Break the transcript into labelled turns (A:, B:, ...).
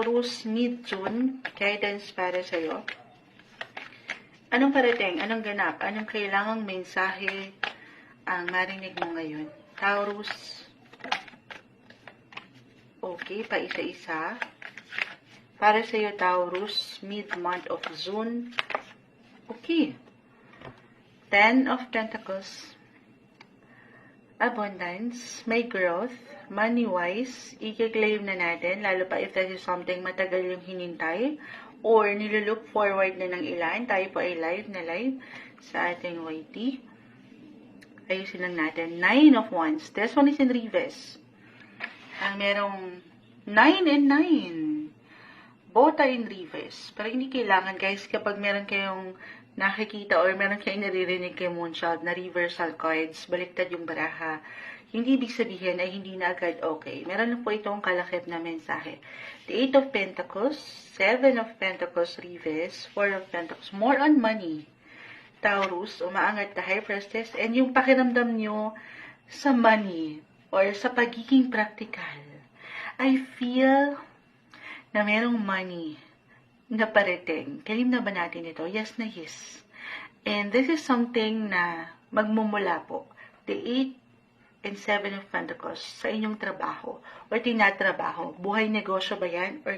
A: Taurus, mid-June, guidance para sa'yo. Anong parating? Anong ganap? Anong kailangang mensahe ang marinig mo ngayon? Taurus. Okay, pa isa-isa. Para sa'yo, Taurus, mid-month of June. Okay. 10 of Pentacles. Abundance, may growth, money-wise, i-claim na natin, lalo pa if that is something matagal yung hinintay, or nilulook forward na ng ilan. Tayo po ay live sa ating YT. Ayusin lang natin. 9 of Wands. This one is in reverse. Merong 9 and 9. Both are in reverse. Pero hindi kailangan, guys, kapag meron kayong nakikita or meron kayong naririnig kay Moonchild na reversal cards, baliktad yung baraha, hindi ibig sabihin ay hindi na agad okay. Meron lang po itong kalakip na mensahe. The 8 of Pentacles, 7 of Pentacles reverse, 4 of Pentacles, more on money. Taurus, umaangat na High Priestess, and yung pakiramdam nyo sa money or sa pagiging practical. I feel na merong money na parating. Kalim na ba natin ito? Yes na yes. And this is something na magmumula po. The 8 and 7 of Pentacles sa inyong trabaho or tinatrabaho. Buhay negosyo ba yan? Or